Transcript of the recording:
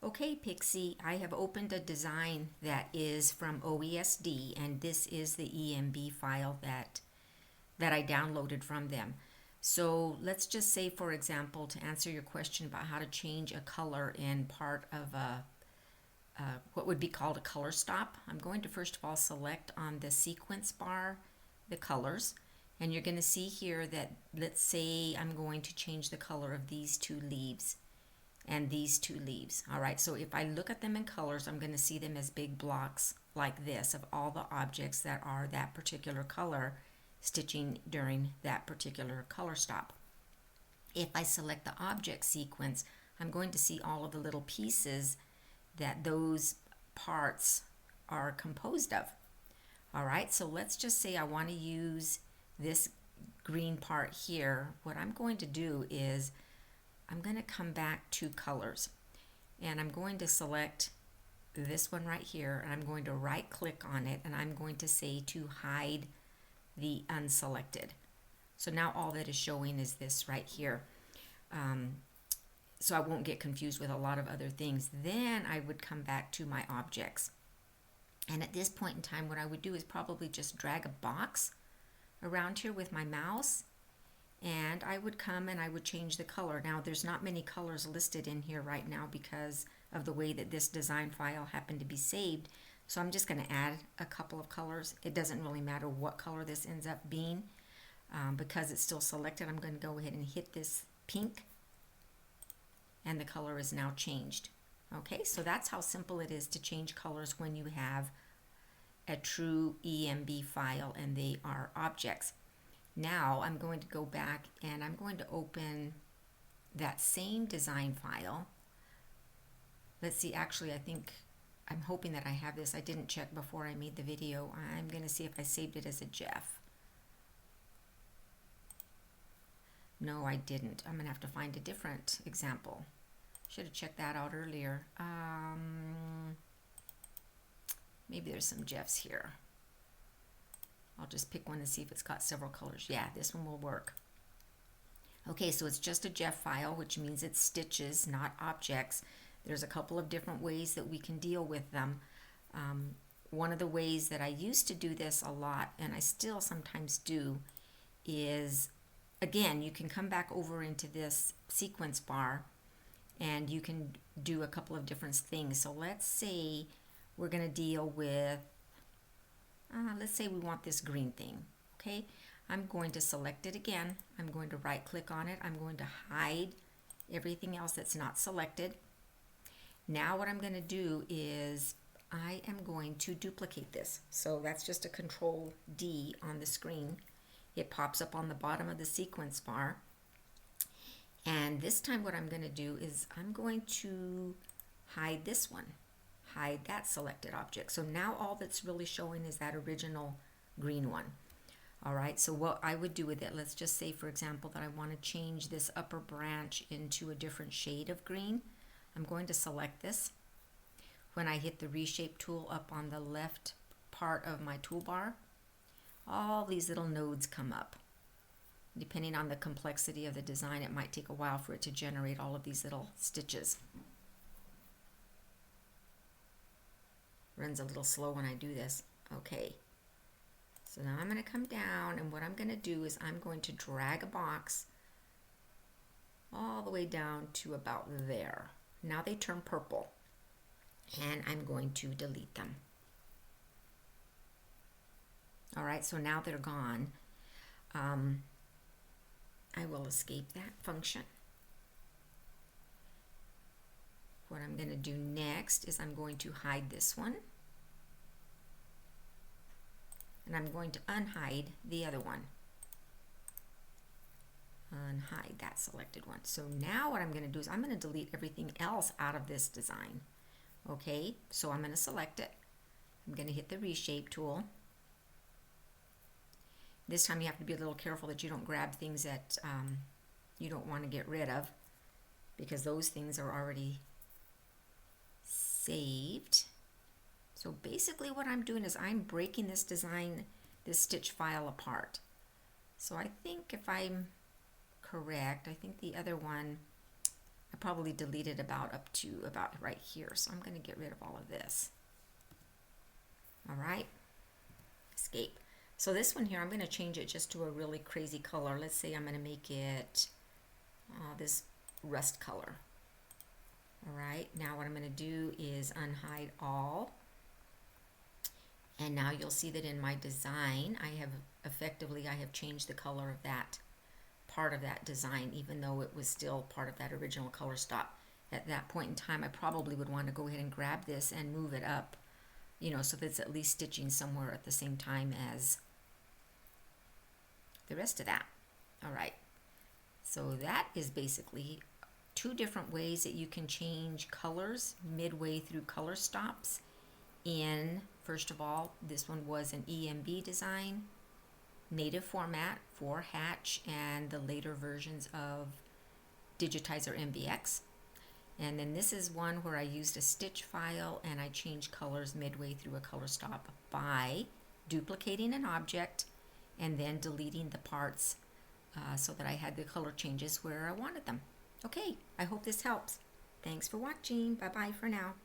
Okay, Pixie, I have opened a design that is from OESD, and this is the EMB file that I downloaded from them. So let's just say, for example, to answer your question about how to change a color in part of what would be called a color stop, I'm going to first of all select on the sequence bar the colors, and you're going to see here that, let's say I'm going to change the color of these two leaves and these two leaves. All right, so if I look at them in colors, I'm going to see them as big blocks like this of all the objects that are that particular color stitching during that particular color stop. If I select the object sequence, I'm going to see all of the little pieces that those parts are composed of. All right, so let's just say I want to use this green part here. What I'm going to do is I'm going to come back to colors, and I'm going to select this one right here, and I'm going to right click on it, and I'm going to say to hide the unselected. So now all that is showing is this right here. So I won't get confused with a lot of other things. Then I would come back to my objects. And at this point in time, what I would do is probably just drag a box around here with my mouse, and I would come and I would change the color. Now there's not many colors listed in here right now because of the way that this design file happened to be saved. So I'm just going to add a couple of colors. It doesn't really matter what color this ends up being because it's still selected. I'm going to go ahead and hit this pink, and the color is now changed. Okay, so that's how simple it is to change colors when you have a true EMB file and they are objects. Now I'm going to go back and I'm going to open that same design file. Let's see, actually I'm hoping that I have this. I didn't check before I made the video. I'm going to see if I saved it as a GIF. No, I didn't. I'm going to have to find a different example. Should have checked that out earlier. Maybe there's some GIFs here. I'll just pick one and see if it's got several colors. Yeah, this one will work. Okay, so it's just a GIF file, which means it's stitches, not objects. There's a couple of different ways that we can deal with them. One of the ways that I used to do this a lot, and I still sometimes do, is, again, you can come back over into this sequence bar and you can do a couple of different things. So let's say we're going to deal with, let's say we want this green thing. Okay, I'm going to select it again. I'm going to right click on it. I'm going to hide everything else that's not selected. Now what I'm going to do is I am going to duplicate this. So that's just a Control D on the screen. It pops up on the bottom of the sequence bar. And this time what I'm going to do is I'm going to hide this one, hide that selected object. So now all that's really showing is that original green one. All right, so what I would do with it, let's just say, for example, that I want to change this upper branch into a different shade of green. I'm going to select this. When I hit the reshape tool up on the left part of my toolbar, all these little nodes come up. Depending on the complexity of the design, it might take a while for it to generate all of these little stitches. Runs a little slow when I do this. Okay, so now I'm going to come down, and what I'm going to do is I'm going to drag a box all the way down to about there. Now they turn purple, and I'm going to delete them. All right, so now they're gone. I will escape that function. What I'm going to do next is I'm going to hide this one, and I'm going to unhide the other one. Unhide that selected one. So now what I'm going to do is I'm going to delete everything else out of this design. Okay, so I'm going to select it. I'm going to hit the reshape tool. This time you have to be a little careful that you don't grab things that you don't want to get rid of, because those things are already saved. So basically what I'm doing is I'm breaking this design, this stitch file apart. So I think if I'm correct, I think the other one, I I probably deleted about up to about right here. So I'm going to get rid of all of this. All right, escape. So this one here, I'm going to change it just to a really crazy color. Let's say I'm going to make it this rust color. All right, now what I'm going to do is unhide all. And now you'll see that in my design, I have changed the color of that part of that design, even though it was still part of that original color stop. At that point in time, I probably would want to go ahead and grab this and move it up, you know, so that it's at least stitching somewhere at the same time as the rest of that. All right, so that is basically two different ways that you can change colors midway through color stops. First of all, this one was an EMB design, native format for Hatch and the later versions of Digitizer MBX. And then this is one where I used a stitch file and I changed colors midway through a color stop by duplicating an object and then deleting the parts so that I had the color changes where I wanted them. Okay, I hope this helps. Thanks for watching. Bye-bye for now.